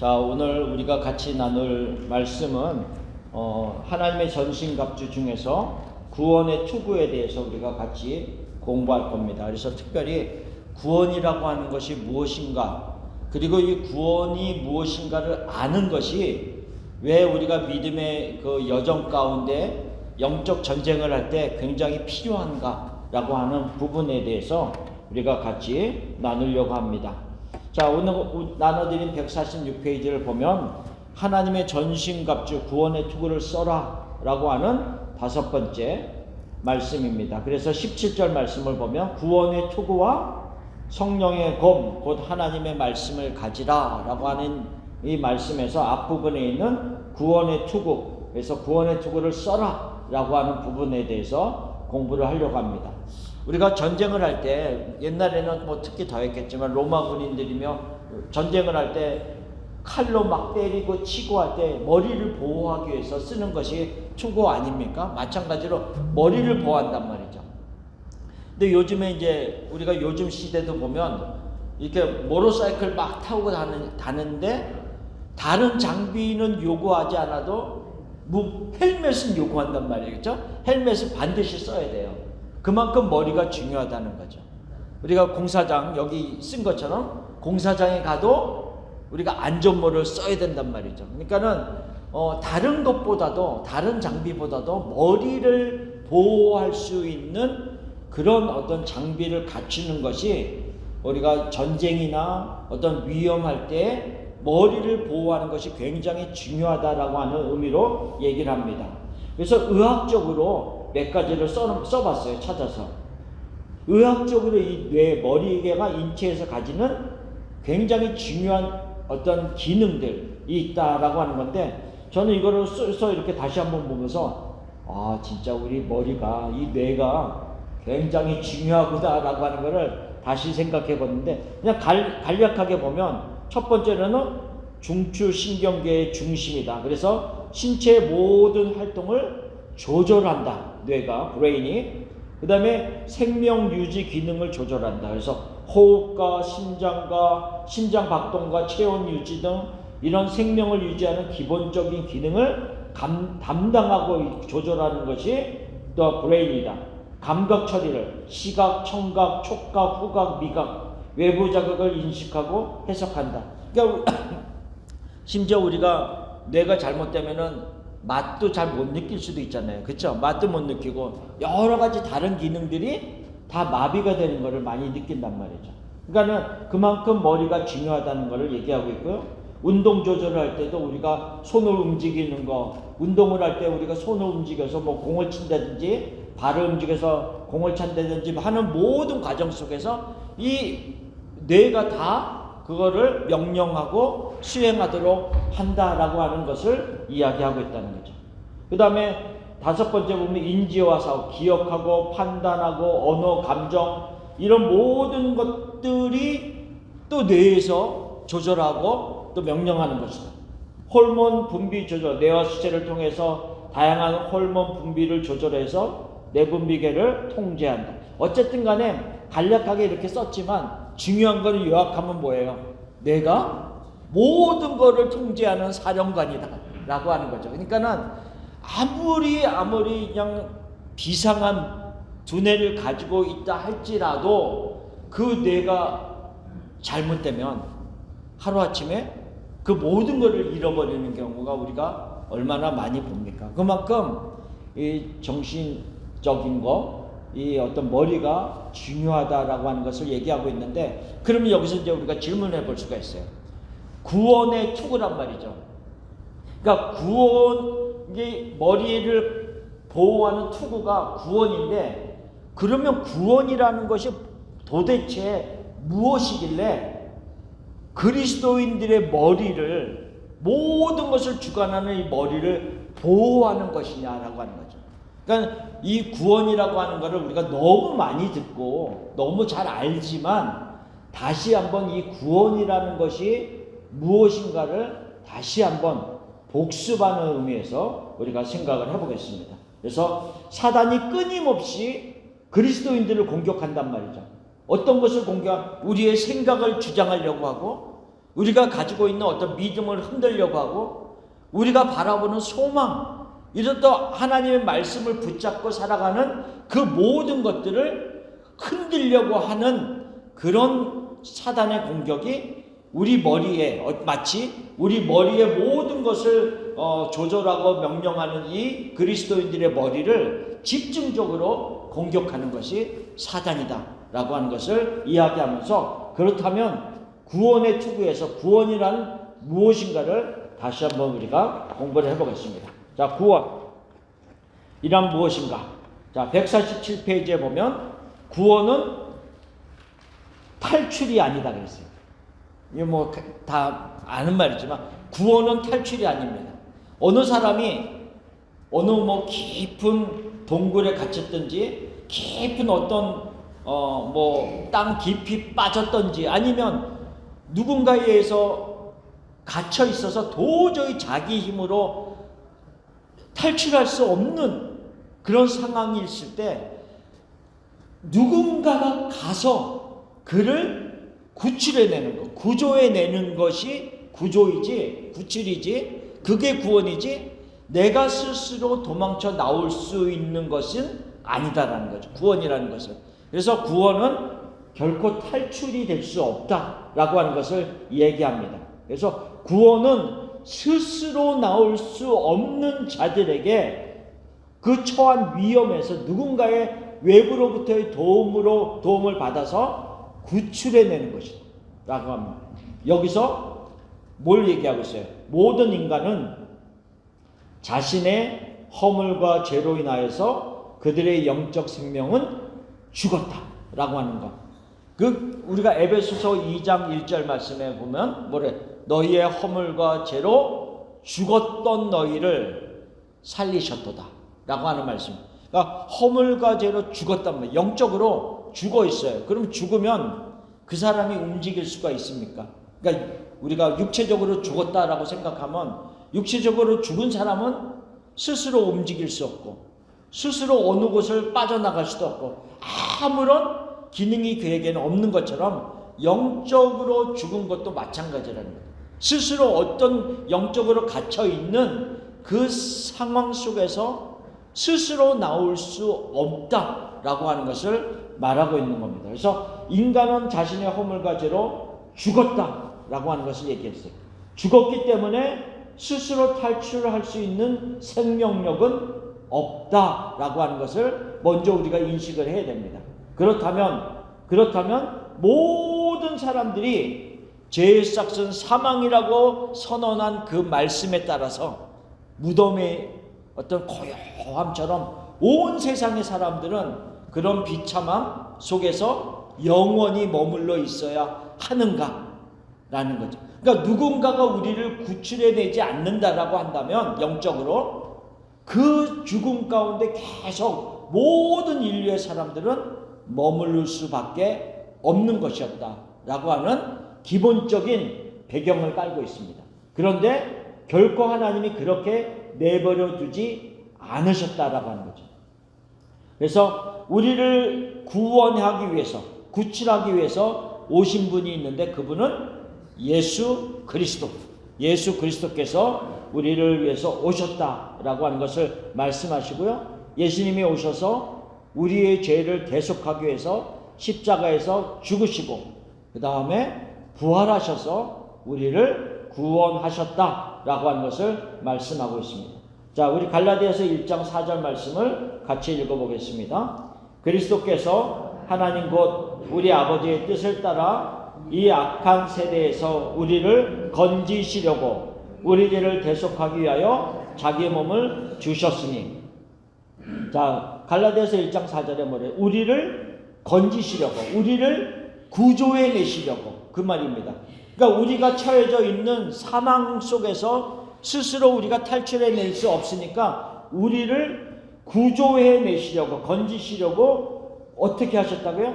자, 오늘 우리가 같이 나눌 말씀은 하나님의 전신갑주 중에서 구원의 투구에 대해서 우리가 같이 공부할 겁니다. 그래서 특별히 구원이라고 하는 것이 무엇인가, 그리고 이 구원이 무엇인가를 아는 것이 왜 우리가 믿음의 그 여정 가운데 영적 전쟁을 할 때 굉장히 필요한가라고 하는 부분에 대해서 우리가 같이 나누려고 합니다. 자, 오늘 나눠드린 146페이지를 보면 하나님의 전신갑주 구원의 투구를 써라 라고 하는 5번째 말씀입니다. 그래서 17절 말씀을 보면 구원의 투구와 성령의 검 곧 하나님의 말씀을 가지라 라고 하는 이 말씀에서 앞부분에 있는 구원의 투구, 그래서 구원의 투구를 써라 라고 하는 부분에 대해서 공부를 하려고 합니다. 우리가 전쟁을 할 때 옛날에는 뭐 특히 더 했겠지만 로마 군인들이며 전쟁을 할 때 칼로 막 때리고 치고 할 때 머리를 보호하기 위해서 쓰는 것이 투구 아닙니까? 마찬가지로 머리를 보호한단 말이죠. 근데 요즘에 이제 우리가 요즘 시대도 보면 이렇게 모tor사이클 막 타고 다는데 다른 장비는 요구하지 않아도 헬멧은 요구한단 말이겠죠? 헬멧을 반드시 써야 돼요. 그만큼 머리가 중요하다는 거죠. 우리가 공사장 여기 쓴 것처럼 공사장에 가도 우리가 안전모를 써야 된단 말이죠. 그러니까는 다른 것보다도 다른 장비보다도 머리를 보호할 수 있는 그런 어떤 장비를 갖추는 것이 우리가 전쟁이나 어떤 위험할 때 머리를 보호하는 것이 굉장히 중요하다라고 하는 의미로 얘기를 합니다. 그래서 의학적으로 몇 가지를 써봤어요. 찾아서. 의학적으로 이 뇌, 머리가 인체에서 가지는 굉장히 중요한 어떤 기능들이 있다라고 하는 건데, 저는 이거를 써서 이렇게 다시 한번 보면서 진짜 우리 머리가, 이 뇌가 굉장히 중요하구나라고 하는 거를 다시 생각해 봤는데, 그냥 간략하게 보면 첫 번째로는 중추신경계의 중심이다. 그래서 신체의 모든 활동을 조절한다. 뇌가, 브레인이. 그 다음에 생명 유지 기능을 조절한다. 그래서 호흡과 심장 박동과 체온 유지 등 이런 생명을 유지하는 기본적인 기능을 담당하고 조절하는 것이 또 브레인이다. 감각 처리를 시각, 청각, 촉각, 후각, 미각, 외부 자극을 인식하고 해석한다. 그러니까 심지어 우리가 뇌가 잘못되면은 맛도 잘 못 느낄 수도 있잖아요. 그렇죠? 맛도 못 느끼고 여러 가지 다른 기능들이 다 마비가 되는 것을 많이 느낀단 말이죠. 그러니까는 그만큼 머리가 중요하다는 것을 얘기하고 있고요. 운동 조절을 할 때도 우리가 손을 움직이는 거, 운동을 할 때 우리가 손을 움직여서 뭐 공을 친다든지 발을 움직여서 공을 찬다든지 하는 모든 과정 속에서 이 뇌가 다 그거를 명령하고 수행하도록 한다라고 하는 것을 이야기하고 있다는 거죠. 그 다음에 5번째 보면 인지와 사고, 기억하고 판단하고 언어, 감정 이런 모든 것들이 또 뇌에서 조절하고 또 명령하는 것이다. 호르몬 분비 조절, 뇌와 수체를 통해서 다양한 호르몬 분비를 조절해서 내분비계를 통제한다. 어쨌든 간에 간략하게 이렇게 썼지만 중요한 거는 요약하면 뭐예요? 내가 모든 거를 통제하는 사령관이다 라고 하는 거죠. 그러니까는 아무리 그냥 비상한 두뇌를 가지고 있다 할지라도 그 뇌가 잘못되면 하루아침에 그 모든 거를 잃어버리는 경우가 우리가 얼마나 많이 봅니까? 그만큼 이 정신적인 거, 이 어떤 머리가 중요하다라고 하는 것을 얘기하고 있는데, 그러면 여기서 이제 우리가 질문해 볼 수가 있어요. 구원의 투구란 말이죠. 그러니까 구원이 머리를 보호하는 투구가 구원인데, 그러면 구원이라는 것이 도대체 무엇이길래 그리스도인들의 머리를, 모든 것을 주관하는 이 머리를 보호하는 것이냐라고 하는 거죠. 그러니까 이 구원이라고 하는 것을 우리가 너무 많이 듣고 너무 잘 알지만 다시 한번 이 구원이라는 것이 무엇인가를 다시 한번 복습하는 의미에서 우리가 생각을 해보겠습니다. 그래서 사단이 끊임없이 그리스도인들을 공격한단 말이죠. 어떤 것을 공격? 우리의 생각을 주장하려고 하고, 우리가 가지고 있는 어떤 믿음을 흔들려고 하고 우리가 바라보는 소망, 이런 또 하나님의 말씀을 붙잡고 살아가는 그 모든 것들을 흔들려고 하는 그런 사단의 공격이 우리 머리에, 마치 우리 머리의 모든 것을 조절하고 명령하는 이 그리스도인들의 머리를 집중적으로 공격하는 것이 사단이다 라고 하는 것을 이야기하면서, 그렇다면 구원의 투구에서 구원이란 무엇인가를 다시 한번 우리가 공부를 해보겠습니다. 자, 구원이란 무엇인가? 자, 147페이지에 보면 구원은 탈출이 아니다 그랬어요. 이거 뭐 다 아는 말이지만 구원은 탈출이 아닙니다. 어느 사람이 어느 뭐 깊은 동굴에 갇혔든지 깊은 어떤 뭐 땅 깊이 빠졌든지 아니면 누군가에 의해서 갇혀 있어서 도저히 자기 힘으로 탈출할 수 없는 그런 상황이 있을 때 누군가가 가서 그를 구출해내는 것, 구조해내는 것이 구출이지, 그게 구원이지, 내가 스스로 도망쳐 나올 수 있는 것은 아니다라는 거죠. 구원이라는 것은. 그래서 구원은 결코 탈출이 될 수 없다라고 하는 것을 얘기합니다. 그래서 구원은 스스로 나올 수 없는 자들에게 그 처한 위험에서 누군가의 외부로부터의 도움을 받아서 구출해내는 것이다 라고 합니다. 여기서 뭘 얘기하고 있어요? 모든 인간은 자신의 허물과 죄로 인하여서 그들의 영적 생명은 죽었다라고 하는 것. 우리가 에베소서 2장 1절 말씀에 보면 뭐래? 너희의 허물과 죄로 죽었던 너희를 살리셨도다 라고 하는 말씀. 그러니까 허물과 죄로 죽었단 말이에요. 영적으로 죽어 있어요. 그럼 죽으면 그 사람이 움직일 수가 있습니까? 그러니까 우리가 육체적으로 죽었다라고 생각하면, 육체적으로 죽은 사람은 스스로 움직일 수 없고 스스로 어느 곳을 빠져나갈 수도 없고 아무런 기능이 그에게는 없는 것처럼 영적으로 죽은 것도 마찬가지라는 거예요. 스스로 어떤 영적으로 갇혀 있는 그 상황 속에서 스스로 나올 수 없다라고 하는 것을 말하고 있는 겁니다. 그래서 인간은 자신의 허물과 죄로 죽었다라고 하는 것을 얘기했어요. 죽었기 때문에 스스로 탈출할 수 있는 생명력은 없다라고 하는 것을 먼저 우리가 인식을 해야 됩니다. 그렇다면 모든 사람들이 죄의 싹은 사망이라고 선언한 그 말씀에 따라서 무덤의 어떤 고요함처럼 온 세상의 사람들은 그런 비참함 속에서 영원히 머물러 있어야 하는가라는 거죠. 그러니까 누군가가 우리를 구출해내지 않는다라고 한다면 영적으로 그 죽음 가운데 계속 모든 인류의 사람들은 머무를 수밖에 없는 것이었다라고 하는 기본적인 배경을 깔고 있습니다. 그런데 결코 하나님이 그렇게 내버려 두지 않으셨다라고 하는 거죠. 그래서 우리를 구원하기 위해서, 구출하기 위해서 오신 분이 있는데 그분은 예수 그리스도께서 우리를 위해서 오셨다라고 하는 것을 말씀하시고요. 예수님이 오셔서 우리의 죄를 대속하기 위해서 십자가에서 죽으시고 그 다음에 부활하셔서 우리를 구원하셨다라고 하는 것을 말씀하고 있습니다. 자, 우리 갈라디아서 1장 4절 말씀을 같이 읽어보겠습니다. 그리스도께서 하나님 곧 우리 아버지의 뜻을 따라 이 악한 세대에서 우리를 건지시려고 우리 죄를 대속하기 위하여 자기의 몸을 주셨으니. 자, 갈라디아서 1장 4절에 뭐래요? 우리를 건지시려고, 우리를 구조해 내시려고, 그 말입니다. 그러니까 우리가 처해져 있는 사망 속에서 스스로 우리가 탈출해낼 수 없으니까 우리를 구조해 내시려고, 건지시려고 어떻게 하셨다고요?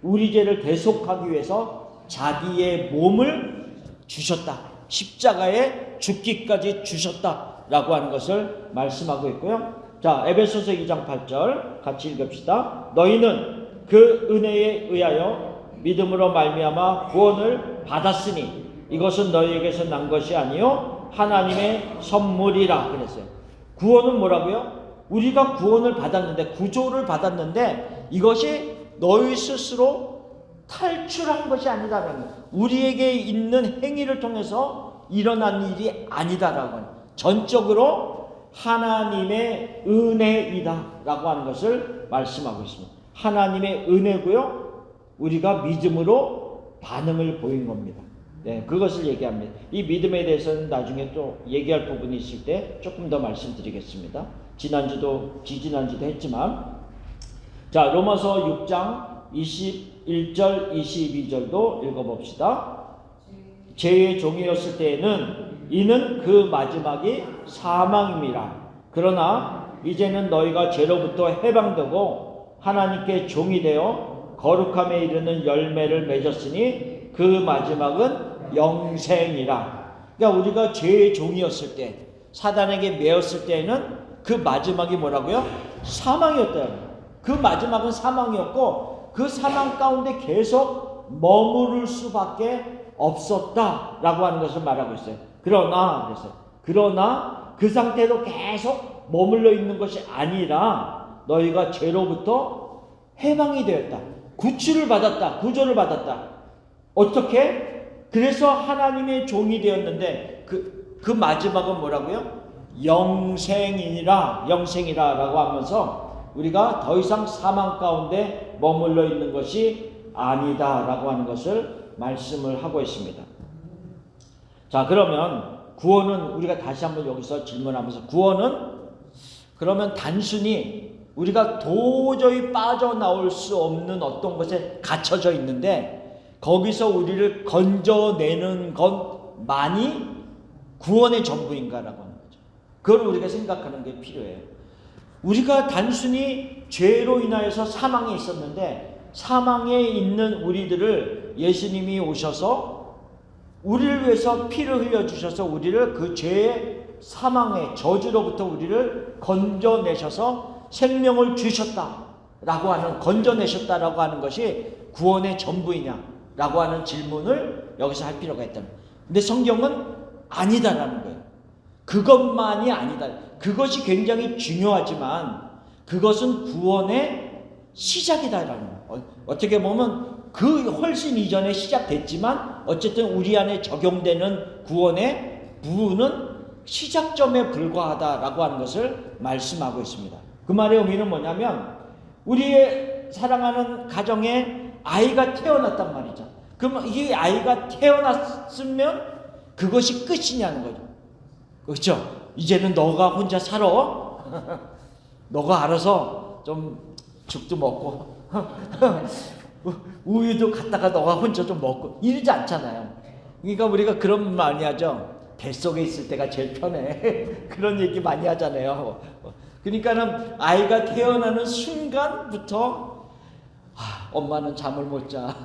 우리 죄를 대속하기 위해서 자기의 몸을 주셨다. 십자가에 죽기까지 주셨다라고 하는 것을 말씀하고 있고요. 자, 에베소서 2장 8절 같이 읽읍시다. 너희는 그 은혜에 의하여 믿음으로 말미암아 구원을 받았으니 이것은 너희에게서 난 것이 아니요 하나님의 선물이라 그랬어요. 구원은 뭐라고요? 우리가 구원을 받았는데, 구조를 받았는데 이것이 너희 스스로 탈출한 것이 아니다라는 거예요. 우리에게 있는 행위를 통해서 일어난 일이 아니다라고, 전적으로 하나님의 은혜이다라고 하는 것을 말씀하고 있습니다. 하나님의 은혜고요, 우리가 믿음으로 반응을 보인 겁니다. 네, 그것을 얘기합니다. 이 믿음에 대해서는 나중에 또 얘기할 부분이 있을 때 조금 더 말씀드리겠습니다. 지난주도 했지만, 자, 로마서 6장 21절 22절도 읽어봅시다. 죄의 종이었을 때에는 이는 그 마지막이 사망입니다. 그러나 이제는 너희가 죄로부터 해방되고 하나님께 종이 되어 거룩함에 이르는 열매를 맺었으니 그 마지막은 영생이라. 그러니까 우리가 죄의 종이었을 때, 사단에게 매였을 때에는 그 마지막이 뭐라고요? 사망이었다. 그 마지막은 사망이었고, 그 사망 가운데 계속 머무를 수밖에 없었다라고 하는 것을 말하고 있어요. 그러나 그 상태로 계속 머물러 있는 것이 아니라 너희가 죄로부터 해방이 되었다. 구출을 받았다. 구조를 받았다. 어떻게? 그래서 하나님의 종이 되었는데 그 마지막은 뭐라고요? 영생이라라고 하면서 우리가 더 이상 사망 가운데 머물러 있는 것이 아니다라고 하는 것을 말씀을 하고 있습니다. 자, 그러면 구원은, 우리가 다시 한번 여기서 질문하면서, 구원은 그러면 단순히 우리가 도저히 빠져나올 수 없는 어떤 것에 갇혀져 있는데 거기서 우리를 건져내는 것만이 구원의 전부인가라고 하는 거죠. 그걸 우리가 생각하는 게 필요해요. 우리가 단순히 죄로 인하여서 사망에 있었는데, 사망에 있는 우리들을 예수님이 오셔서 우리를 위해서 피를 흘려주셔서 우리를 그 죄의 사망의 저주로부터 우리를 건져내셔서 생명을 주셨다라고 하는, 건져내셨다라고 하는 것이 구원의 전부이냐라고 하는 질문을 여기서 할 필요가 있다. 근데 성경은 아니다라는 거예요. 그것만이 아니다. 그것이 굉장히 중요하지만 그것은 구원의 시작이다라는 거예요. 어떻게 보면 그 훨씬 이전에 시작됐지만 어쨌든 우리 안에 적용되는 구원의 부분은 시작점에 불과하다라고 하는 것을 말씀하고 있습니다. 그 말의 의미는 뭐냐면, 우리의 사랑하는 가정에 아이가 태어났단 말이죠. 그럼 이 아이가 태어났으면 그것이 끝이냐는 거죠. 그렇죠? 이제는 너가 혼자 살아. 너가 알아서 좀 죽도 먹고 우유도 갖다가 너가 혼자 좀 먹고 이러지 않잖아요. 그러니까 우리가 그런 말 많이 하죠. 뱃속에 있을 때가 제일 편해. 그런 얘기 많이 하잖아요. 그러니까는 아이가 태어나는 순간부터 엄마는 잠을 못 자.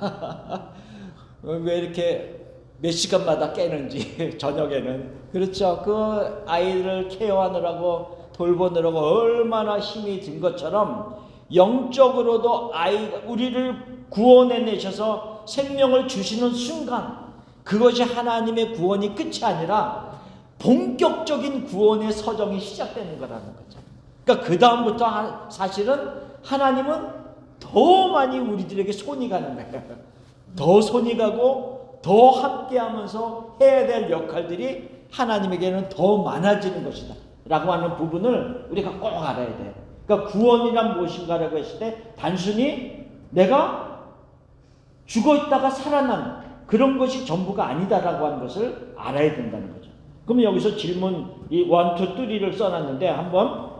왜 이렇게 몇 시간마다 깨는지 저녁에는. 그렇죠. 그 아이를 케어하느라고 돌보느라고 얼마나 힘이 든 것처럼 영적으로도 우리를 구원해내셔서 생명을 주시는 순간, 그것이 하나님의 구원이 끝이 아니라 본격적인 구원의 서정이 시작되는 거라는 거죠. 그러니까 그 다음부터 사실은 하나님은 더 많이 우리들에게 손이 가는 거예요. 더 손이 가고 더 함께하면서 해야 될 역할들이 하나님에게는 더 많아지는 것이다 라고 하는 부분을 우리가 꼭 알아야 돼요. 그러니까 구원이란 무엇인가라고 했을 때 단순히 내가 죽어있다가 살아난 그런 것이 전부가 아니다라고 하는 것을 알아야 된다는 거죠. 그럼 여기서 질문 1, 2, 3를 써놨는데 한번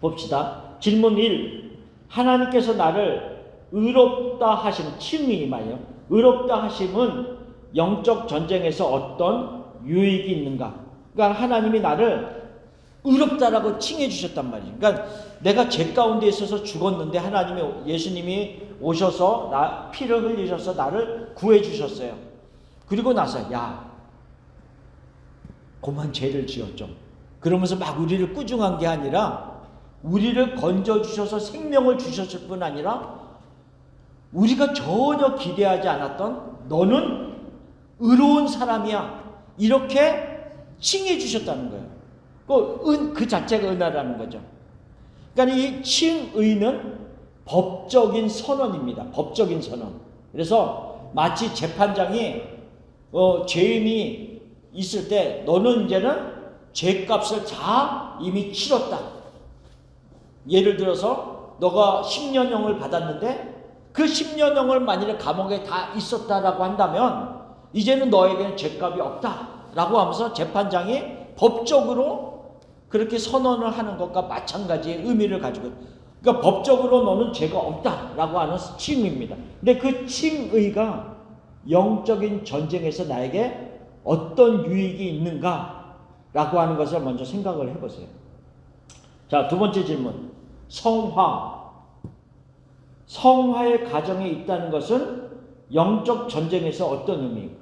봅시다. 질문 1. 하나님께서 나를 의롭다 하심, 칭의 말이에요. 의롭다 하심은 영적 전쟁에서 어떤 유익이 있는가? 그러니까 하나님이 나를 의롭다라고 칭해 주셨단 말이에요. 그러니까 내가 죄 가운데 있어서 죽었는데 예수님이 오셔서 피를 흘리셔서 나를 구해 주셨어요. 그리고 나서 그만 죄를 지어 좀. 그러면서 막 우리를 꾸중한 게 아니라 우리를 건져 주셔서 생명을 주셨을 뿐 아니라 우리가 전혀 기대하지 않았던, 너는 의로운 사람이야. 이렇게 칭해 주셨다는 거예요. 그 자체가 은혜라는 거죠. 그러니까 이 칭의는 법적인 선언입니다. 법적인 선언. 그래서 마치 재판장이 죄인이 있을 때 너는 이제는 죄값을 다 이미 치렀다. 예를 들어서 너가 10년형을 받았는데 그 10년형을 만일에 감옥에 다 있었다라고 한다면 이제는 너에게는 죄값이 없다라고 하면서 재판장이 법적으로 그렇게 선언을 하는 것과 마찬가지의 의미를 가지고, 그러니까 법적으로 너는 죄가 없다라고 하는 칭의입니다. 근데 그 칭의가 영적인 전쟁에서 나에게 어떤 유익이 있는가라고 하는 것을 먼저 생각을 해보세요. 자, 두 번째 질문. 성화의 가정에 있다는 것은 영적 전쟁에서 어떤 의미인가?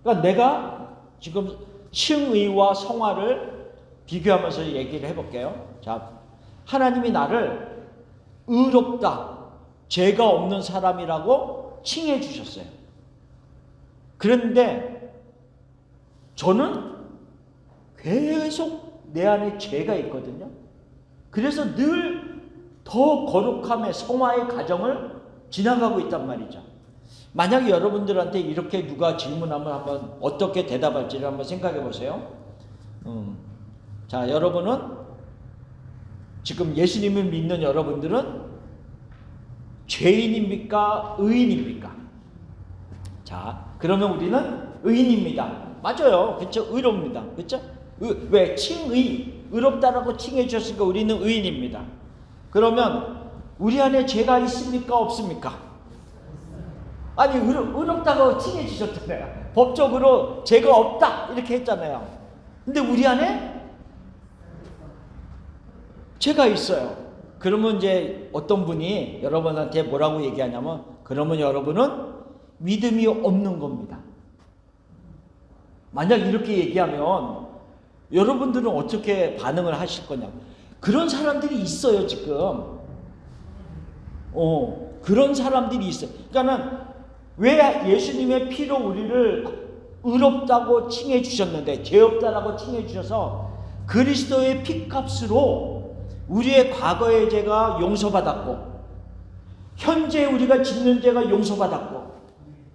그러니까 내가 지금 칭의와 성화를 비교하면서 얘기를 해볼게요. 자, 하나님이 나를 의롭다, 죄가 없는 사람이라고 칭해 주셨어요. 그런데 저는 계속 내 안에 죄가 있거든요. 그래서 늘 더 거룩함의 성화의 과정을 지나가고 있단 말이죠. 만약에 여러분들한테 이렇게 누가 질문하면 한번 어떻게 대답할지를 한번 생각해 보세요. 자, 여러분은 지금 예수님을 믿는 여러분들은 죄인입니까? 의인입니까? 자, 그러면 우리는 의인입니다. 맞아요. 그렇죠? 의롭습니다. 그렇죠? 왜? 칭의, 의롭다라고 칭해 주셨으니까 우리는 의인입니다. 그러면 우리 안에 죄가 있습니까? 없습니까? 아니, 의롭다고 칭해 주셨잖아요. 법적으로 죄가 없다 이렇게 했잖아요. 근데 우리 안에 죄가 있어요. 그러면 이제 어떤 분이 여러분한테 뭐라고 얘기하냐면, 그러면 여러분은 믿음이 없는 겁니다. 만약 이렇게 얘기하면 여러분들은 어떻게 반응을 하실 거냐고. 그런 사람들이 있어요, 지금. 그런 사람들이 있어요. 그러니까는 왜 예수님의 피로 우리를 의롭다고 칭해 주셨는데, 죄 없다라고 칭해 주셔서 그리스도의 피값으로 우리의 과거의 죄가 용서받았고, 현재 우리가 짓는 죄가 용서받았고,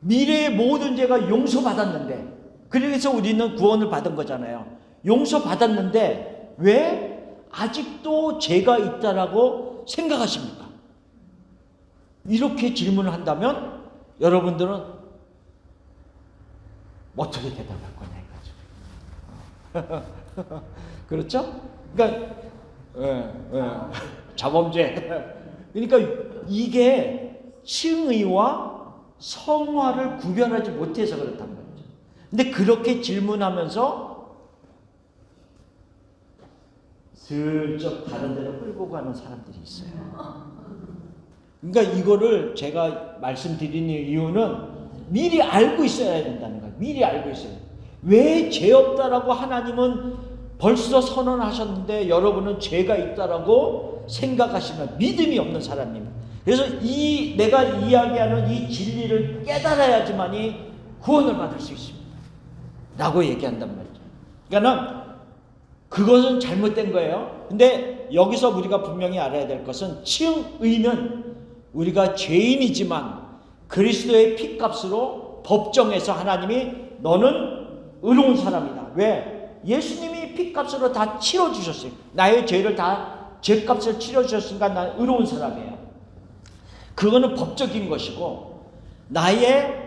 미래의 모든 죄가 용서받았는데, 그래서 우리는 구원을 받은 거잖아요. 용서받았는데 왜 아직도 죄가 있다라고 생각하십니까? 이렇게 질문을 한다면 여러분들은 어떻게 대답할 거냐 이거죠. 그렇죠? 그러니까 자범죄. 그러니까 이게 칭의와 성화를 구별하지 못해서 그렇단 말이죠. 근데 그렇게 질문하면서 슬쩍 다른 데로 끌고 가는 사람들이 있어요. 그러니까 이거를 제가 말씀드리는 이유는 미리 알고 있어야 된다는 거예요. 미리 알고 있어요. 왜 죄 없다라고 하나님은 벌써 선언하셨는데 여러분은 죄가 있다라고 생각하시면 믿음이 없는 사람입니다. 그래서 내가 이야기하는 이 진리를 깨달아야지만이 구원을 받을 수 있습니다. 라고 얘기한단 말이죠. 그러니까 그것은 잘못된 거예요. 근데 여기서 우리가 분명히 알아야 될 것은 칭의는 우리가 죄인이지만 그리스도의 피값으로 법정에서 하나님이 너는 의로운 사람이다. 왜? 예수님이 피값으로 다 치러주셨어요. 나의 죄를 다 죄값을 치러주셨으니까 난 의로운 사람이에요. 그거는 법적인 것이고, 나의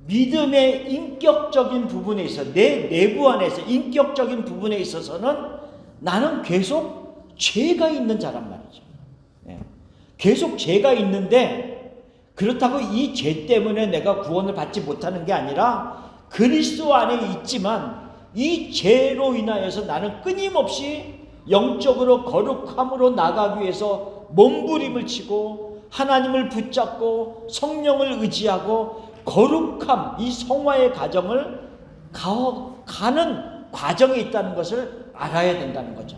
믿음의 인격적인 부분에 있어, 내 내부 안에서 인격적인 부분에 있어서는 나는 계속 죄가 있는 자란 말이죠. 계속 죄가 있는데, 그렇다고 이 죄 때문에 내가 구원을 받지 못하는 게 아니라 그리스도 안에 있지만 이 죄로 인하여서 나는 끊임없이 영적으로 거룩함으로 나가기 위해서 몸부림을 치고 하나님을 붙잡고 성령을 의지하고 거룩함, 이 성화의 과정을 가는 과정에 있다는 것을 알아야 된다는 거죠.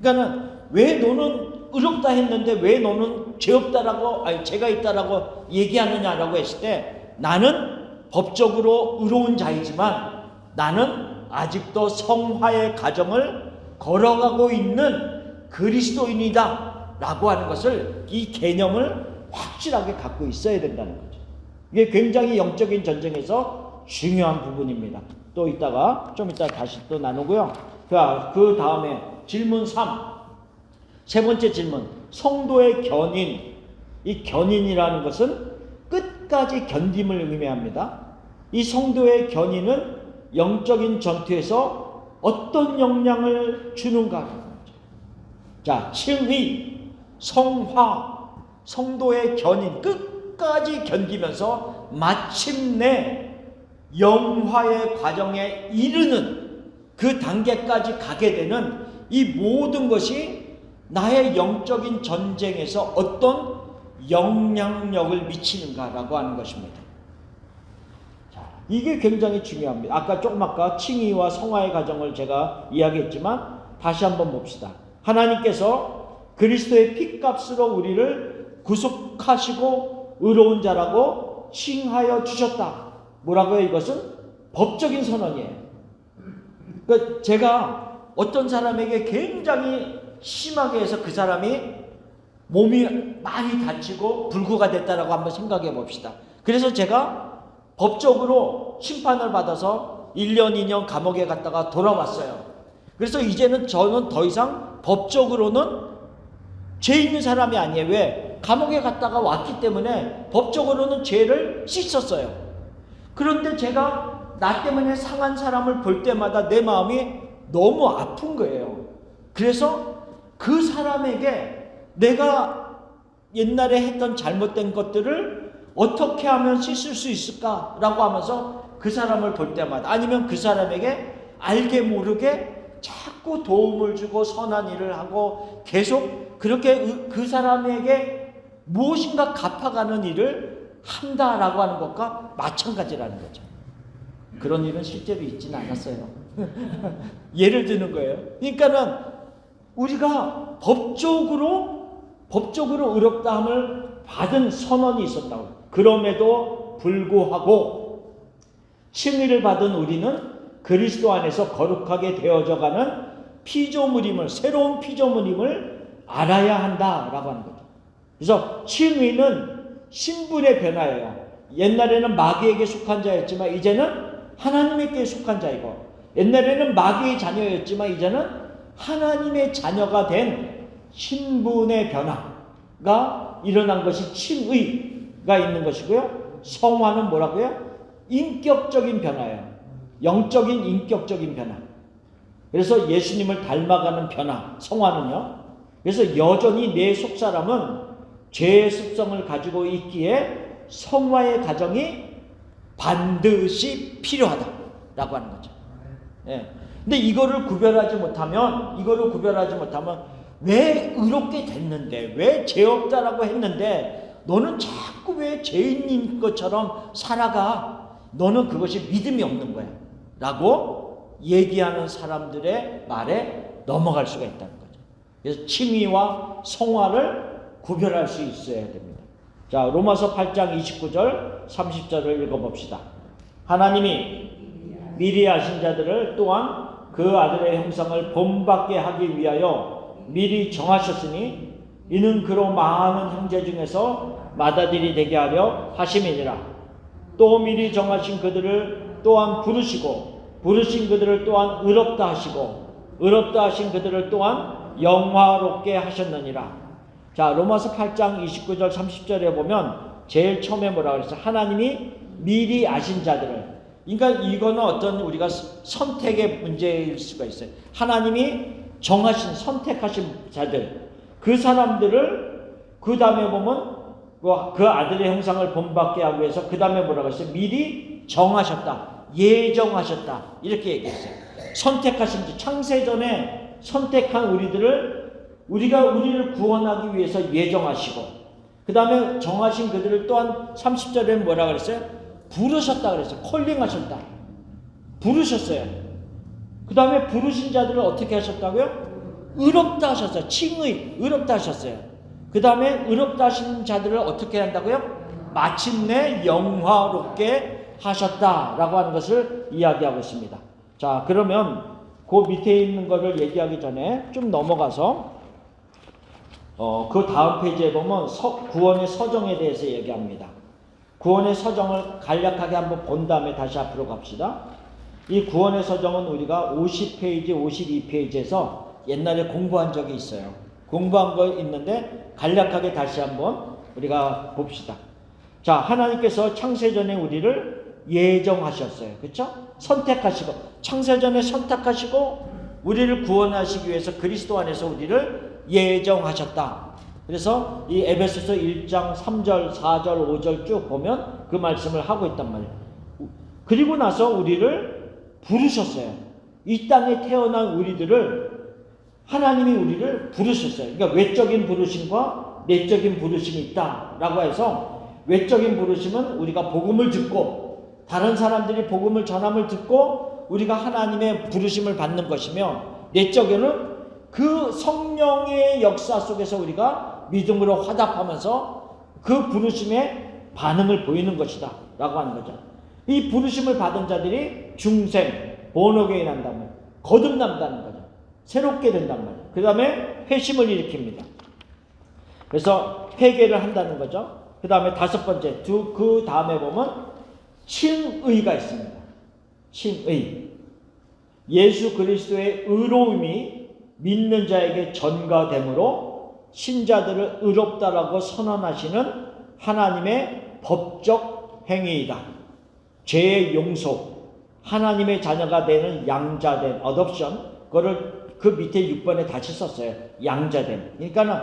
그러니까는 왜 너는 의롭다 했는데 왜 너는 죄 없다라고, 죄가 있다라고 얘기하느냐라고 했을 때, 나는 법적으로 의로운 자이지만 나는 아직도 성화의 과정을 걸어가고 있는 그리스도인이다 라고 하는 것을, 이 개념을 확실하게 갖고 있어야 된다는 거죠. 이게 굉장히 영적인 전쟁에서 중요한 부분입니다. 또 좀 이따 다시 또 나누고요. 그 다음에 질문 3. 세 번째 질문. 성도의 견인. 이 견인이라는 것은 끝까지 견딤을 의미합니다. 이 성도의 견인은 영적인 전투에서 어떤 영향을 주는가? 자, 칭의, 성화, 성도의 견인, 끝까지 견디면서 마침내 영화의 과정에 이르는 그 단계까지 가게 되는 이 모든 것이 나의 영적인 전쟁에서 어떤 영향력을 미치는가라고 하는 것입니다. 자, 이게 굉장히 중요합니다. 아까 칭의와 성화의 과정을 제가 이야기했지만 다시 한번 봅시다. 하나님께서 그리스도의 피값으로 우리를 구속하시고 의로운 자라고 칭하여 주셨다. 뭐라고요? 이것은 법적인 선언이에요. 그러니까 제가 어떤 사람에게 굉장히 심하게 해서 그 사람이 몸이 많이 다치고 불구가 됐다라고 한번 생각해 봅시다. 그래서 제가 법적으로 심판을 받아서 1년, 2년 감옥에 갔다가 돌아왔어요. 그래서 이제는 저는 더 이상 법적으로는 죄 있는 사람이 아니에요. 왜? 감옥에 갔다가 왔기 때문에 법적으로는 죄를 씻었어요. 그런데 제가 나 때문에 상한 사람을 볼 때마다 내 마음이 너무 아픈 거예요. 그래서 그 사람에게 내가 옛날에 했던 잘못된 것들을 어떻게 하면 씻을 수 있을까라고 하면서 그 사람을 볼 때마다, 아니면 그 사람에게 알게 모르게 자꾸 도움을 주고 선한 일을 하고 계속 그렇게 그 사람에게 무엇인가 갚아가는 일을 한다라고 하는 것과 마찬가지라는 거죠. 그런 일은 실제로 있지는 않았어요. 예를 드는 거예요. 그러니까는 우리가 법적으로 의롭다함을 받은 선언이 있었다고. 그럼에도 불구하고 칭의를 받은 우리는 그리스도 안에서 거룩하게 되어져가는 피조물임을, 새로운 피조물임을 알아야 한다라고 하는 거죠. 그래서 칭의는 신분의 변화예요. 옛날에는 마귀에게 속한 자였지만 이제는 하나님에게 속한 자이고, 옛날에는 마귀의 자녀였지만 이제는 하나님의 자녀가 된 신분의 변화가 일어난 것이 칭의가 있는 것이고요. 성화는 뭐라고요? 인격적인 변화예요. 영적인 인격적인 변화. 그래서 예수님을 닮아가는 변화, 성화는요. 그래서 여전히 내 속사람은 죄의 습성을 가지고 있기에 성화의 과정이 반드시 필요하다라고 하는 거죠. 예. 근데 이거를 구별하지 못하면 왜 의롭게 됐는데, 왜 죄 없다라고 했는데 너는 자꾸 왜 죄인인 것처럼 살아가? 너는 그것이 믿음이 없는 거야 라고 얘기하는 사람들의 말에 넘어갈 수가 있다는 거죠. 그래서 칭의와 성화를 구별할 수 있어야 됩니다. 자, 로마서 8장 29절 30절을 읽어봅시다. 하나님이 미리 아신 자들을 또한 그 아들의 형상을 본받게 하기 위하여 미리 정하셨으니 이는 그로 많은 형제 중에서 맏아들이 되게 하려 하심이니라. 또 미리 정하신 그들을 또한 부르시고 부르신 그들을 또한 의롭다 하시고 의롭다 하신 그들을 또한 영화롭게 하셨느니라. 자, 로마서 8장 29절 30절에 보면 제일 처음에 뭐라고 그랬어요? 하나님이 미리 아신 자들을. 그러니까 이거는 어떤 우리가 선택의 문제일 수가 있어요. 하나님이 정하신, 선택하신 자들, 그 사람들을 그 다음에 보면 그 아들의 형상을 본받게 하기 위해서 그 다음에 뭐라고 했어요? 미리 정하셨다, 예정하셨다, 이렇게 얘기했어요. 선택하신 지, 창세전에 선택한 우리를 구원하기 위해서 예정하시고, 그 다음에 정하신 그들을 또한 30절에 뭐라 그랬어요? 부르셨다 그랬어요. 콜링하셨다. 부르셨어요. 그 다음에 부르신 자들을 어떻게 하셨다고요? 의롭다 하셨어요. 칭의, 의롭다 하셨어요. 그 다음에 의롭다 하신 자들을 어떻게 한다고요? 마침내 영화롭게 하셨다라고 하는 것을 이야기하고 있습니다. 자, 그러면 그 밑에 있는 거를 얘기하기 전에 좀 넘어가서 그 다음 페이지에 보면 구원의 서정에 대해서 얘기합니다. 구원의 서정을 간략하게 한번 본 다음에 다시 앞으로 갑시다. 이 구원의 서정은 우리가 50페이지, 52페이지에서 옛날에 공부한 적이 있어요. 공부한 거 있는데 간략하게 다시 한번 우리가 봅시다. 자, 하나님께서 창세전에 우리를 예정하셨어요. 그렇죠? 선택하시고, 창세전에 선택하시고 우리를 구원하시기 위해서 그리스도 안에서 우리를 예정하셨다. 그래서 이 에베소서 1장 3절, 4절, 5절 쭉 보면 그 말씀을 하고 있단 말이에요. 그리고 나서 우리를 부르셨어요. 이 땅에 태어난 우리들을 하나님이 우리를 부르셨어요. 그러니까 외적인 부르심과 내적인 부르심이 있다라고 해서, 외적인 부르심은 우리가 복음을 듣고 다른 사람들이 복음을 전함을 듣고 우리가 하나님의 부르심을 받는 것이며, 내적에는 그 성령의 역사 속에서 우리가 믿음으로 화답하면서 그 부르심에 반응을 보이는 것이다 라고 하는 거죠. 이 부르심을 받은 자들이 중생, 본어게인 한단 말이에요. 거듭난다는 거죠. 새롭게 된단 말이에요. 그 다음에 회심을 일으킵니다. 그래서 회개를 한다는 거죠. 그 다음에 다섯 번째, 그 다음에 보면 칭의가 있습니다. 칭의. 예수 그리스도의 의로움이 믿는 자에게 전가되므로 신자들을 의롭다라고 선언하시는 하나님의 법적 행위이다. 죄의 용서, 하나님의 자녀가 되는 양자됨, 어덥션, 그거를 그 밑에 6번에 다시 썼어요. 양자됨. 그러니까는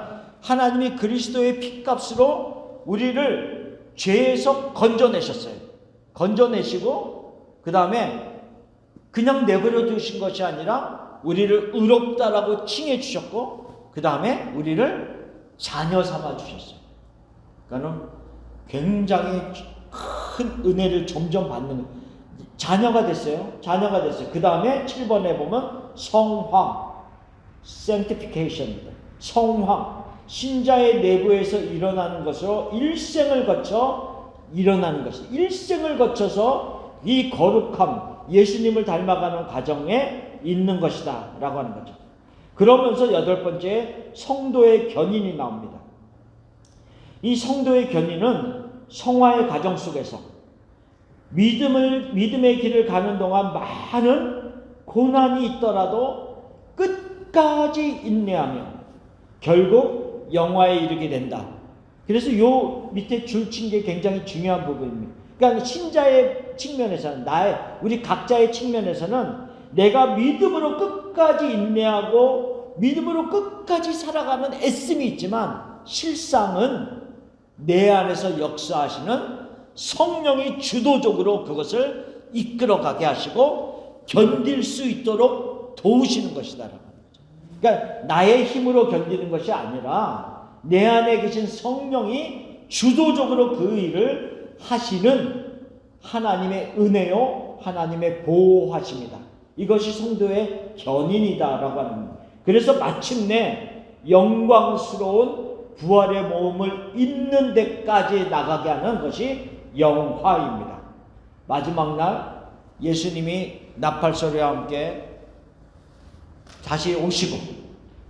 하나님이 그리스도의 피값으로 우리를 죄에서 건져내셨어요. 건져내시고 그 다음에 그냥 내버려 두신 것이 아니라 우리를 의롭다라고 칭해 주셨고 그 다음에 우리를 자녀 삼아 주셨어요. 그러니까는 굉장히 큰 은혜를 점점 받는 자녀가 됐어요. 자녀가 됐어요. 그 다음에 7번에 보면 성황, sanctification입니다. 성황, 신자의 내부에서 일어나는 것으로 일생을 거쳐 일어나는 것이, 일생을 거쳐서 이 거룩함, 예수님을 닮아가는 과정에 있는 것이다 라고 하는 거죠. 그러면서 여덟 번째 성도의 견인이 나옵니다. 이 성도의 견인은 성화의 과정 속에서 믿음의 길을 가는 동안 많은 고난이 있더라도 끝까지 인내하며 결국 영화에 이르게 된다. 그래서 요 밑에 줄 친 게 굉장히 중요한 부분입니다. 그러니까 신자의 측면에서는, 우리 각자의 측면에서는 내가 믿음으로 끝까지 인내하고 믿음으로 끝까지 살아가는 애씀이 있지만, 실상은 내 안에서 역사하시는 성령이 주도적으로 그것을 이끌어가게 하시고 견딜 수 있도록 도우시는 것이다. 그러니까 나의 힘으로 견디는 것이 아니라 내 안에 계신 성령이 주도적으로 그 일을 하시는 하나님의 은혜요, 하나님의 보호하심이다. 이것이 성도의 견인이다라고 하는 겁니다. 그래서 마침내 영광스러운 부활의 모험을 잇는 데까지 나가게 하는 것이 영화입니다. 마지막 날 예수님이 나팔소리와 함께 다시 오시고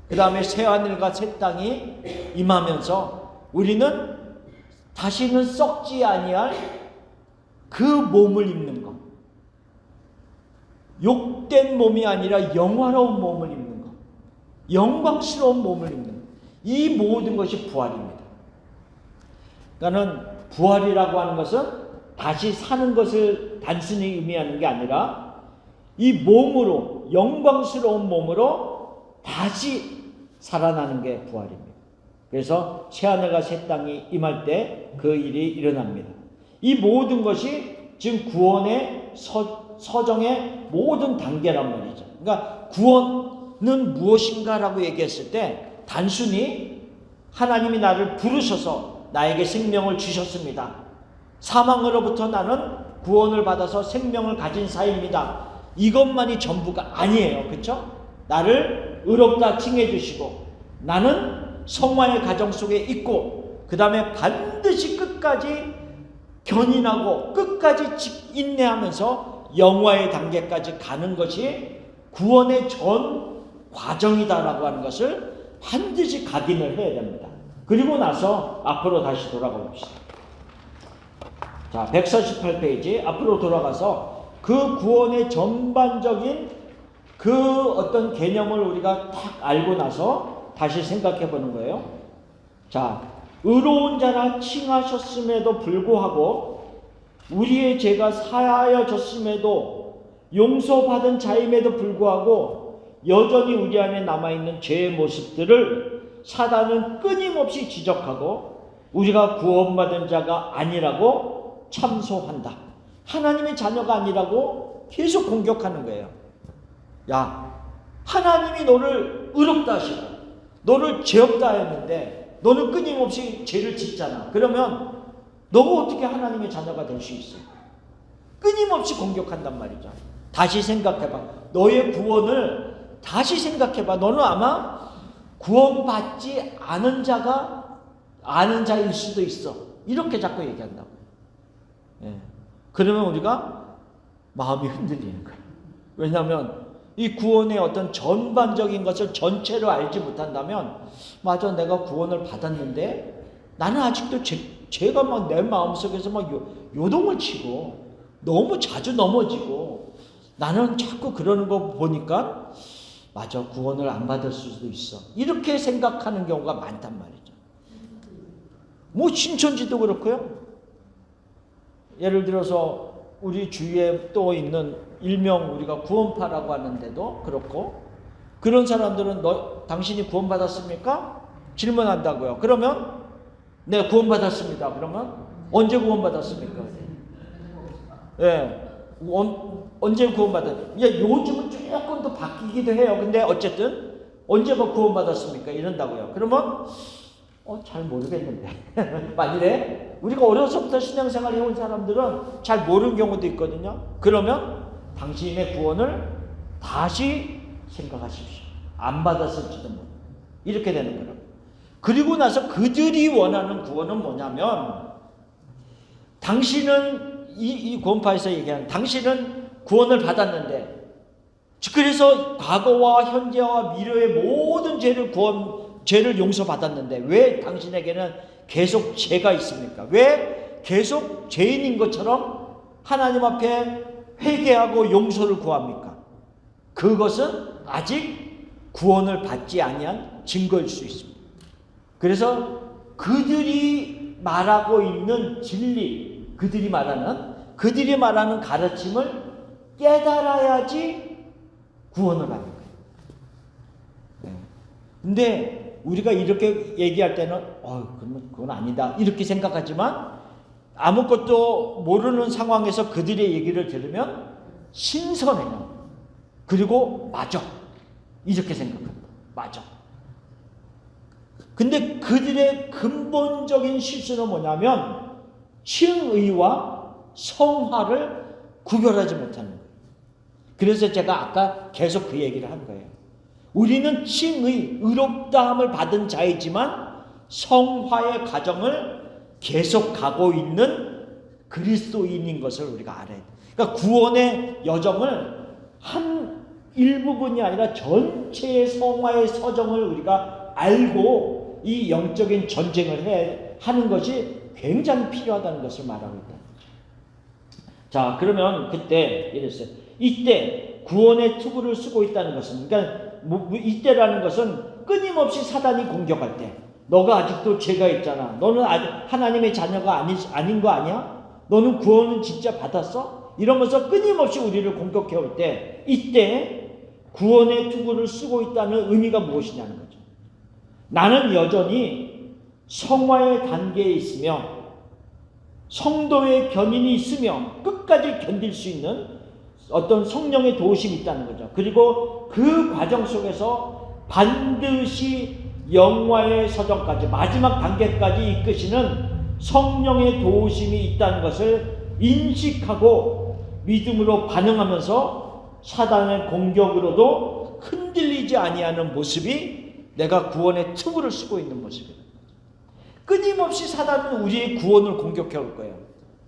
그 다음에 새하늘과 새 땅이 임하면서 우리는 다시는 썩지 아니할 그 몸을 입는 것, 욕된 몸이 아니라 영화로운 몸을 입는 것, 영광스러운 몸을 입는 것, 이 모든 것이 부활입니다. 그러니까 부활이라고 하는 것은 다시 사는 것을 단순히 의미하는 게 아니라 이 몸으로, 영광스러운 몸으로 다시 살아나는 게 부활입니다. 그래서 새하늘과 새 땅이 임할 때 그 일이 일어납니다. 이 모든 것이 지금 구원의 서정의 모든 단계란 말이죠. 그러니까 구원은 무엇인가라고 얘기했을 때 단순히 하나님이 나를 부르셔서 나에게 생명을 주셨습니다. 사망으로부터 나는 구원을 받아서 생명을 가진 사입니다. 이것만이 전부가 아니에요. 그렇죠? 나를 의롭다 칭해 주시고 나는 성화의 가정 속에 있고 그 다음에 반드시 끝까지 견인하고 끝까지 인내하면서 영화의 단계까지 가는 것이 구원의 전 과정이다라고 하는 것을 반드시 각인을 해야 됩니다. 그리고 나서 앞으로 다시 돌아가 봅시다. 자, 148페이지 앞으로 돌아가서 그 구원의 전반적인 그 어떤 개념을 우리가 딱 알고 나서 다시 생각해 보는 거예요. 자, 의로운 자라 칭하셨음에도 불구하고 우리의 죄가 사하여졌음에도 용서받은 자임에도 불구하고 여전히 우리 안에 남아있는 죄의 모습들을 사단은 끊임없이 지적하고 우리가 구원받은 자가 아니라고 참소한다. 하나님의 자녀가 아니라고 계속 공격하는 거예요. 야, 하나님이 너를 의롭다 하시고 너를 죄 없다 했는데 너는 끊임없이 죄를 짓잖아. 그러면 너가 어떻게 하나님의 자녀가 될 수 있어? 끊임없이 공격한단 말이죠. 다시 생각해봐. 너의 구원을 다시 생각해봐. 너는 아마 구원받지 않은 자일 수도 있어. 이렇게 자꾸 얘기한다고. 예. 그러면 우리가 마음이 흔들리는 거야. 왜냐하면 이 구원의 어떤 전반적인 것을 전체로 알지 못한다면, 맞아, 내가 구원을 받았는데 나는 아직도 죄가 막 내 마음속에서 막 요동을 치고 너무 자주 넘어지고 나는 자꾸 그러는 거 보니까 맞아, 구원을 안 받을 수도 있어. 이렇게 생각하는 경우가 많단 말이죠. 뭐 신천지도 그렇고요. 예를 들어서 우리 주위에 또 있는 일명 우리가 구원파라고 하는데도 그렇고, 그런 사람들은 당신이 구원받았습니까? 질문한다고요. 그러면 네, 구원받았습니다. 그러면 언제 구원받았습니까? 예, 언제 구원받았어요? 요즘은 조금 더 바뀌기도 해요. 근데 어쨌든 언제 구원받았습니까? 이런다고요. 그러면 잘 모르겠는데 만일에 우리가 어려서부터 신앙생활 해온 사람들은 잘 모르는 경우도 있거든요. 그러면 당신의 구원을 다시 생각하십시오. 안 받았을지도 모르고 이렇게 되는 거예요. 그리고 나서 그들이 원하는 구원은 뭐냐면, 당신은 이 구원파에서 얘기하는, 당신은 구원을 받았는데 그래서 과거와 현재와 미래의 모든 죄를 용서받았는데 왜 당신에게는 계속 죄가 있습니까? 왜 계속 죄인인 것처럼 하나님 앞에 회개하고 용서를 구합니까? 그것은 아직 구원을 받지 아니한 증거일 수 있습니다. 그래서 그들이 말하고 있는 진리, 그들이 말하는 가르침을 깨달아야지 구원을 받는 거예요. 근데 우리가 이렇게 얘기할 때는 그러면 그건 아니다 이렇게 생각하지만, 아무것도 모르는 상황에서 그들의 얘기를 들으면 신선해요. 그리고 맞아 이렇게 생각합니다. 맞아. 근데 그들의 근본적인 실수는 뭐냐면 칭의와 성화를 구별하지 못하는 거예요. 그래서 제가 아까 계속 그 얘기를 한 거예요. 우리는 칭의, 의롭다함을 받은 자이지만 성화의 과정을 계속 가고 있는 그리스도인인 것을 우리가 알아야 돼요. 그러니까 구원의 여정을 한 일부분이 아니라 전체의 성화의 서정을 우리가 알고 이 영적인 전쟁을 하는 것이 굉장히 필요하다는 것을 말하고 있다. 자, 그러면 그때 이랬어요. 이때 구원의 투구를 쓰고 있다는 것은, 그러니까 이때라는 것은 끊임없이 사단이 공격할 때, 너가 아직도 죄가 있잖아. 너는 아직 하나님의 자녀가 아닌 거 아니야? 너는 구원은 진짜 받았어? 이러면서 끊임없이 우리를 공격해 올 때, 이때 구원의 투구를 쓰고 있다는 의미가 무엇이냐는 거죠. 나는 여전히 성화의 단계에 있으며 성도의 견인이 있으며 끝까지 견딜 수 있는 어떤 성령의 도우심이 있다는 거죠. 그리고 그 과정 속에서 반드시 영화의 서정까지, 마지막 단계까지 이끄시는 성령의 도우심이 있다는 것을 인식하고 믿음으로 반응하면서 사단의 공격으로도 흔들리지 아니하는 모습이 내가 구원의 투구를 쓰고 있는 모습이에요. 끊임없이 사단은 우리의 구원을 공격해 올 거예요.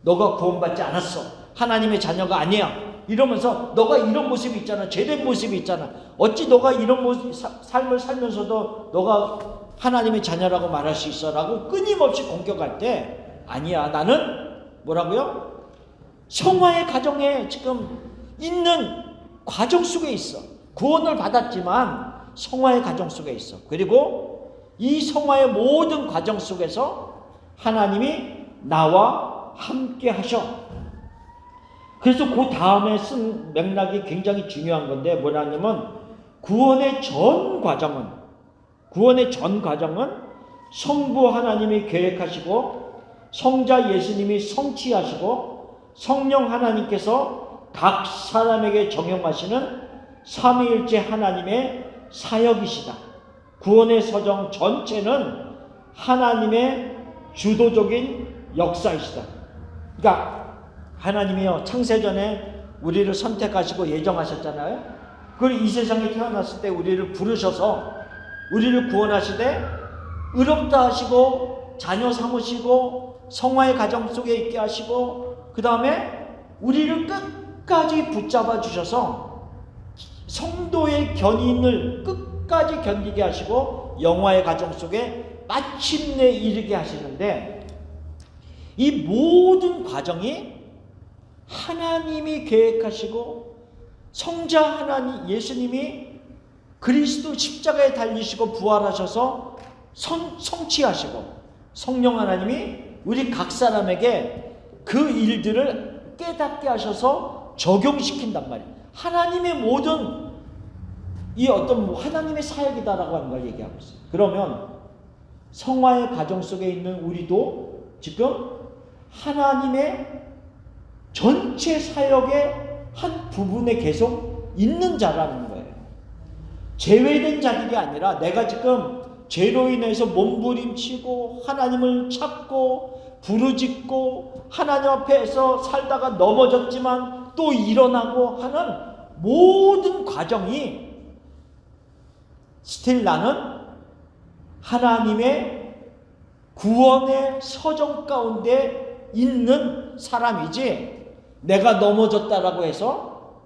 너가 구원받지 않았어. 하나님의 자녀가 아니야. 이러면서 너가 이런 모습이 있잖아. 죄된 모습이 있잖아. 어찌 너가 이런 삶을 살면서도 너가 하나님의 자녀라고 말할 수 있어? 라고 끊임없이 공격할 때 아니야. 나는 뭐라고요? 성화의 가정에 지금 있는 과정 속에 있어. 구원을 받았지만 성화의 가정 속에 있어. 그리고 이 성화의 모든 과정 속에서 하나님이 나와 함께 하셔. 그래서 그 다음에 쓴 맥락이 굉장히 중요한 건데 뭐냐면 구원의 전 과정은 성부 하나님이 계획하시고 성자 예수님이 성취하시고 성령 하나님께서 각 사람에게 적용하시는 삼위일체 하나님의 사역이시다. 구원의 서정 전체는 하나님의 주도적인 역사이시다. 그러니까 하나님이요 창세전에 우리를 선택하시고 예정하셨잖아요. 그리고 이 세상에 태어났을 때 우리를 부르셔서 우리를 구원하시되 의롭다 하시고 자녀 삼으시고 성화의 가정 속에 있게 하시고 그 다음에 우리를 끝까지 붙잡아 주셔서 성도의 견인을 끝까지 견디게 하시고 영화의 가정 속에 마침내 이르게 하시는데 이 모든 과정이 하나님이 계획하시고 성자 하나님 예수님이 그리스도 십자가에 달리시고 부활하셔서 성취하시고 성령 하나님이 우리 각 사람에게 그 일들을 깨닫게 하셔서 적용시킨단 말이에요. 하나님의 모든 이 어떤 하나님의 사역이다라고 하는 걸 얘기하고 있어요. 그러면 성화의 가정 속에 있는 우리도 지금 하나님의 전체 사역의 한 부분에 계속 있는 자라는 거예요. 제외된 자들이 아니라 내가 지금 죄로 인해서 몸부림치고 하나님을 찾고 부르짖고 하나님 앞에서 살다가 넘어졌지만 또 일어나고 하는 모든 과정이 스틸 나는 하나님의 구원의 서정 가운데 있는 사람이지 내가 넘어졌다라고 해서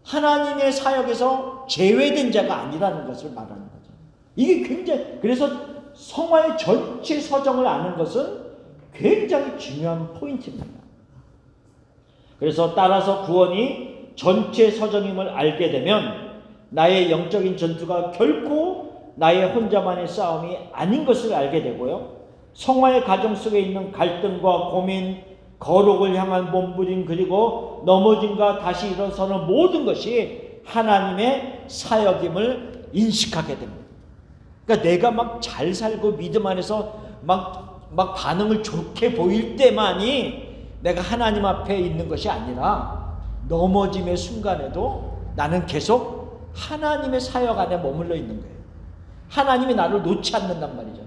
하나님의 사역에서 제외된 자가 아니라는 것을 말하는 거죠. 이게 굉장히 그래서 성화의 전체 서정을 아는 것은 굉장히 중요한 포인트입니다. 그래서 따라서 구원이 전체 서정임을 알게 되면 나의 영적인 전투가 결코 나의 혼자만의 싸움이 아닌 것을 알게 되고요. 성화의 가정 속에 있는 갈등과 고민, 거룩을 향한 몸부림 그리고 넘어짐과 다시 일어서는 모든 것이 하나님의 사역임을 인식하게 됩니다. 그러니까 내가 막 잘 살고 믿음 안에서 막 반응을 좋게 보일 때만이 내가 하나님 앞에 있는 것이 아니라 넘어짐의 순간에도 나는 계속 하나님의 사역 안에 머물러 있는 거예요. 하나님이 나를 놓지 않는단 말이죠.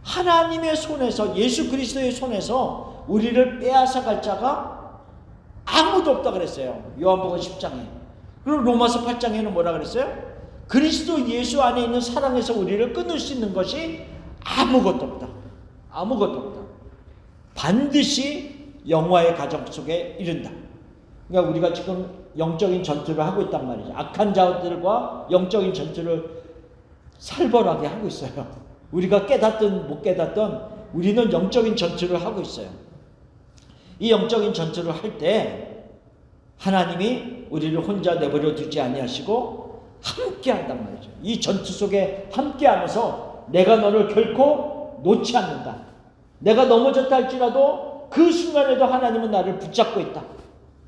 하나님의 손에서 예수 그리스도의 손에서 우리를 빼앗아갈 자가 아무도 없다 그랬어요. 요한복음 10장에. 그리고 로마서 8장에는 뭐라 그랬어요? 그리스도 예수 안에 있는 사랑에서 우리를 끊을 수 있는 것이 아무것도 없다. 아무것도 없다. 반드시 영화의 가정 속에 이른다. 그러니까 우리가 지금 영적인 전투를 하고 있단 말이죠. 악한 자들과 영적인 전투를 살벌하게 하고 있어요. 우리가 깨닫든 못 깨닫든 우리는 영적인 전투를 하고 있어요. 이 영적인 전투를 할 때 하나님이 우리를 혼자 내버려 두지 아니하시고 함께 한단 말이죠. 이 전투 속에 함께 하면서 내가 너를 결코 놓지 않는다. 내가 넘어졌다 할지라도 그 순간에도 하나님은 나를 붙잡고 있다.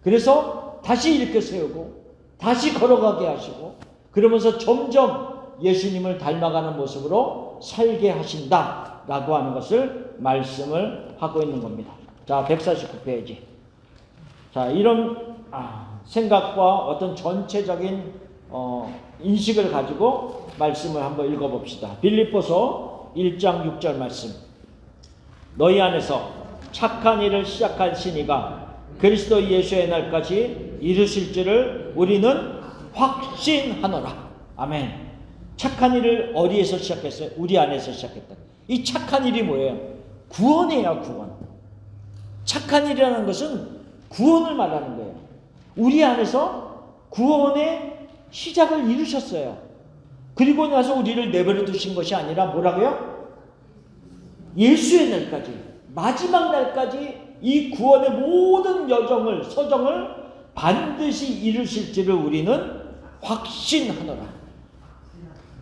그래서 다시 일으켜 세우고 다시 걸어가게 하시고 그러면서 점점 예수님을 닮아가는 모습으로 살게 하신다라고 하는 것을 말씀을 하고 있는 겁니다. 자, 149페이지. 자, 이런 생각과 어떤 전체적인 인식을 가지고 말씀을 한번 읽어봅시다. 빌립보서 1장 6절 말씀. 너희 안에서 착한 일을 시작하신 이가 그리스도 예수의 날까지 이루실 줄을 우리는 확신하노라. 아멘. 착한 일을 어디에서 시작했어요? 우리 안에서 시작했다. 이 착한 일이 뭐예요? 구원이에요, 구원. 착한 일이라는 것은 구원을 말하는 거예요. 우리 안에서 구원의 시작을 이루셨어요. 그리고 나서 우리를 내버려 두신 것이 아니라 뭐라고요? 예수의 날까지, 마지막 날까지 이 구원의 모든 여정을, 서정을 반드시 이루실지를 우리는 확신하노라.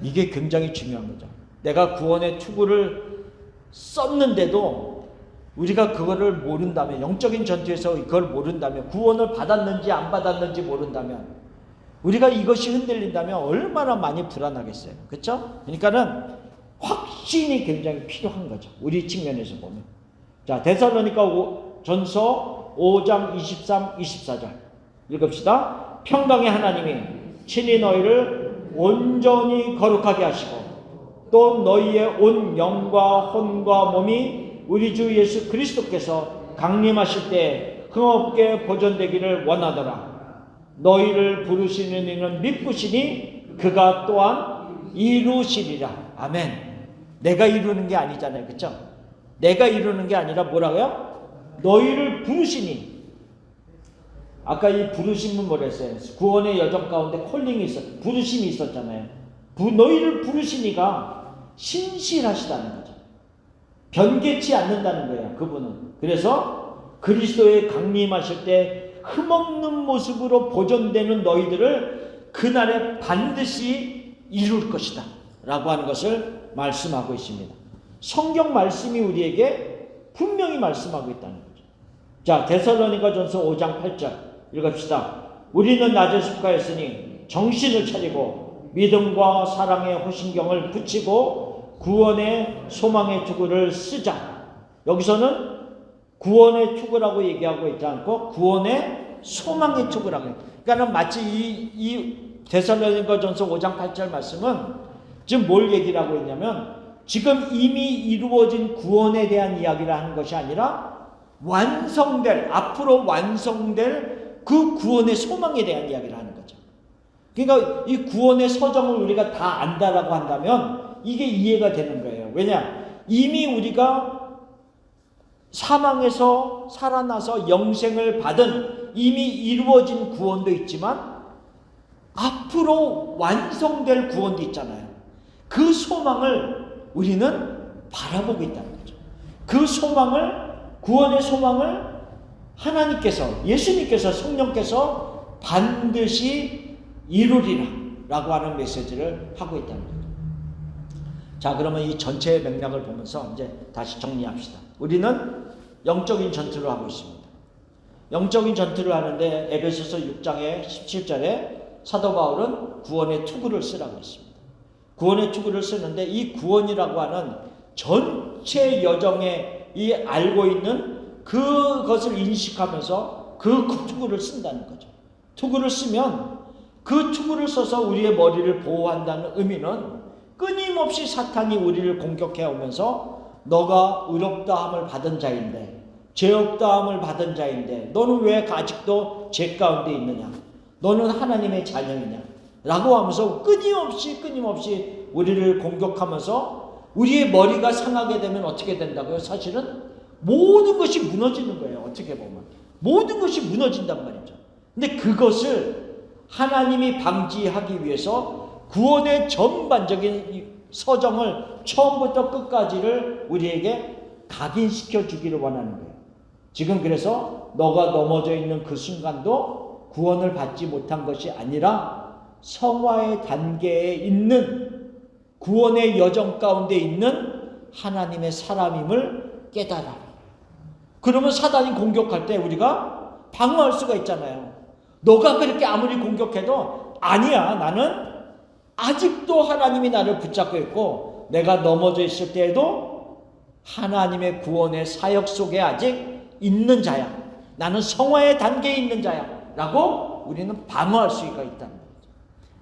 이게 굉장히 중요한 거죠. 내가 구원의 투구를 썼는데도 우리가 그거를 모른다면, 영적인 전투에서 그걸 모른다면, 구원을 받았는지 안 받았는지 모른다면, 우리가 이것이 흔들린다면 얼마나 많이 불안하겠어요. 그렇죠? 그러니까는 확신이 굉장히 필요한 거죠. 우리 측면에서 보면. 자, 데살로니가 전서 5장 23, 24절 읽읍시다. 평강의 하나님이 친히 너희를 온전히 거룩하게 하시고 또 너희의 온 영과 혼과 몸이 우리 주 예수 그리스도께서 강림하실 때 흠없게 보존되기를 원하더라. 너희를 부르시는 이는 믿으시니 그가 또한 이루시리라. 아멘. 내가 이루는 게 아니잖아요. 그렇죠? 내가 이루는 게 아니라 뭐라고요? 너희를 부르시니. 아까 이 부르심은 뭐랬어요? 구원의 여정 가운데 콜링이 부르심이 있었잖아요. 너희를 부르시니가 신실하시다는 거죠. 변개치 않는다는 거예요. 그분은. 그래서 그리스도의 강림하실 때 흠없는 모습으로 보존되는 너희들을 그날에 반드시 이룰 것이다 라고 하는 것을 말씀하고 있습니다. 성경 말씀이 우리에게 분명히 말씀하고 있다는 거죠. 자, 데살로니가 전서 5장 8절 읽읍시다. 우리는 낮에 속하였으니 정신을 차리고 믿음과 사랑의 호신경을 붙이고 구원의 소망의 투구를 쓰자. 여기서는 구원의 투구라고 얘기하고 있지 않고 구원의 소망의 투구라고 해요. 그러니까 마치 이 데살로니가 전서 5장 8절 말씀은 지금 뭘 얘기를 하고 있냐면 지금 이미 이루어진 구원에 대한 이야기를 하는 것이 아니라 앞으로 완성될 그 구원의 소망에 대한 이야기를 하는 거죠. 그러니까 이 구원의 서정을 우리가 다 안다라고 한다면 이게 이해가 되는 거예요. 왜냐? 이미 우리가 사망에서 살아나서 영생을 받은 이미 이루어진 구원도 있지만 앞으로 완성될 구원도 있잖아요. 그 소망을 우리는 바라보고 있다는 거죠. 그 소망을, 구원의 소망을 하나님께서, 예수님께서, 성령께서 반드시 이루리라 라고 하는 메시지를 하고 있다는 거죠. 자, 그러면 이 전체의 맥락을 보면서 이제 다시 정리합시다. 우리는 영적인 전투를 하고 있습니다. 영적인 전투를 하는데 에베소서 6장의 17절에 사도 바울은 구원의 투구를 쓰라고 했습니다. 구원의 투구를 쓰는데 이 구원이라고 하는 전체 여정에 이 알고 있는 그것을 인식하면서 그 투구를 쓴다는 거죠. 투구를 쓰면 그 투구를 써서 우리의 머리를 보호한다는 의미는 끊임없이 사탄이 우리를 공격해 오면서 너가 의롭다함을 받은 자인데, 죄 없다함을 받은 자인데 너는 왜 아직도 죄 가운데 있느냐, 너는 하나님의 자녀이냐 라고 하면서 끊임없이 우리를 공격하면서 우리의 머리가 상하게 되면 어떻게 된다고요? 사실은 모든 것이 무너지는 거예요. 어떻게 보면 모든 것이 무너진단 말이죠. 근데 그것을 하나님이 방지하기 위해서 구원의 전반적인 서정을 처음부터 끝까지를 우리에게 각인시켜 주기를 원하는 거예요. 지금 그래서 너가 넘어져 있는 그 순간도 구원을 받지 못한 것이 아니라 성화의 단계에 있는, 구원의 여정 가운데 있는 하나님의 사람임을 깨달아. 그러면 사단이 공격할 때 우리가 방어할 수가 있잖아요. 너가 그렇게 아무리 공격해도 아니야, 나는 아직도 하나님이 나를 붙잡고 있고 내가 넘어져 있을 때에도 하나님의 구원의 사역 속에 아직 있는 자야, 나는 성화의 단계에 있는 자야 라고 우리는 방어할 수가 있다는 거죠.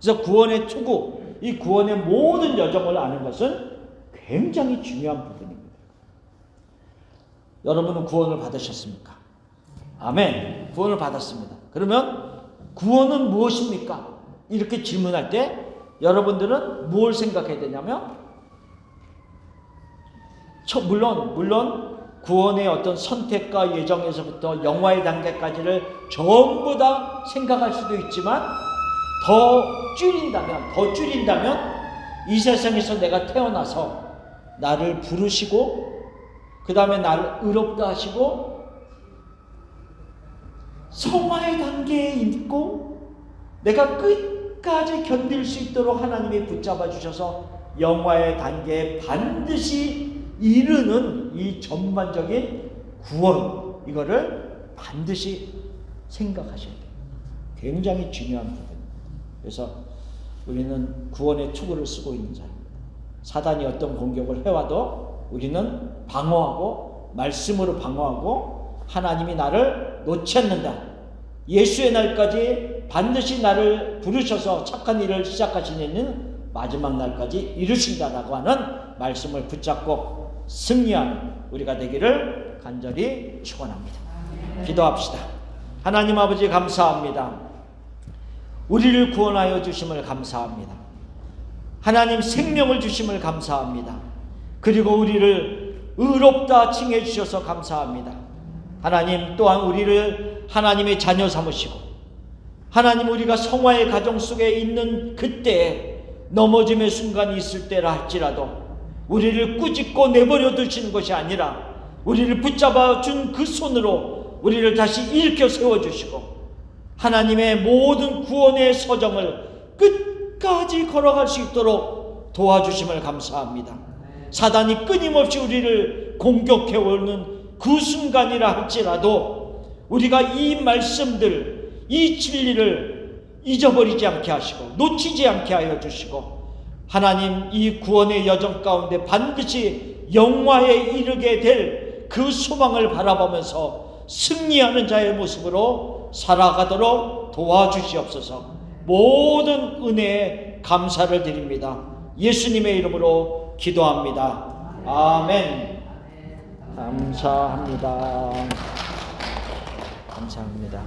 그래서 구원의 투구, 이 구원의 모든 여정을 아는 것은 굉장히 중요한 부분입니다. 여러분은 구원을 받으셨습니까? 아멘. 구원을 받았습니다. 그러면 구원은 무엇입니까? 이렇게 질문할 때 여러분들은 뭘 생각해야 되냐면 물론 구원의 어떤 선택과 예정에서부터 영화의 단계까지를 전부 다 생각할 수도 있지만 더 줄인다면 이 세상에서 내가 태어나서 나를 부르시고 그 다음에 나를 의롭다 하시고 성화의 단계에 있고 내가 끝까지 견딜 수 있도록 하나님이 붙잡아 주셔서 영화의 단계에 반드시 이르는 이 전반적인 구원, 이거를 반드시 생각하셔야 돼요. 굉장히 중요한 부분. 그래서 우리는 구원의 투구를 쓰고 있는 자입니다. 사단이 어떤 공격을 해와도 우리는 방어하고 말씀으로 방어하고 하나님이 나를 놓지 않는다. 예수의 날까지 반드시 나를 부르셔서 착한 일을 시작하시는 마지막 날까지 이루신다라고 하는 말씀을 붙잡고 승리하는 우리가 되기를 간절히 축원합니다. 기도합시다. 하나님 아버지 감사합니다. 우리를 구원하여 주심을 감사합니다. 하나님 생명을 주심을 감사합니다. 그리고 우리를 의롭다 칭해 주셔서 감사합니다. 하나님 또한 우리를 하나님의 자녀 삼으시고 하나님 우리가 성화의 가정 속에 있는 그때에 넘어짐의 순간이 있을 때라 할지라도 우리를 꾸짖고 내버려 두시는 것이 아니라 우리를 붙잡아 준 그 손으로 우리를 다시 일으켜 세워주시고 하나님의 모든 구원의 서정을 끝까지 걸어갈 수 있도록 도와주심을 감사합니다. 사단이 끊임없이 우리를 공격해오는 그 순간이라 할지라도 우리가 이 말씀들, 이 진리를 잊어버리지 않게 하시고 놓치지 않게 하여 주시고 하나님 이 구원의 여정 가운데 반드시 영화에 이르게 될 그 소망을 바라보면서 승리하는 자의 모습으로 살아가도록 도와주시옵소서. 모든 은혜에 감사를 드립니다. 예수님의 이름으로 기도합니다. 아멘. 감사합니다. 감사합니다.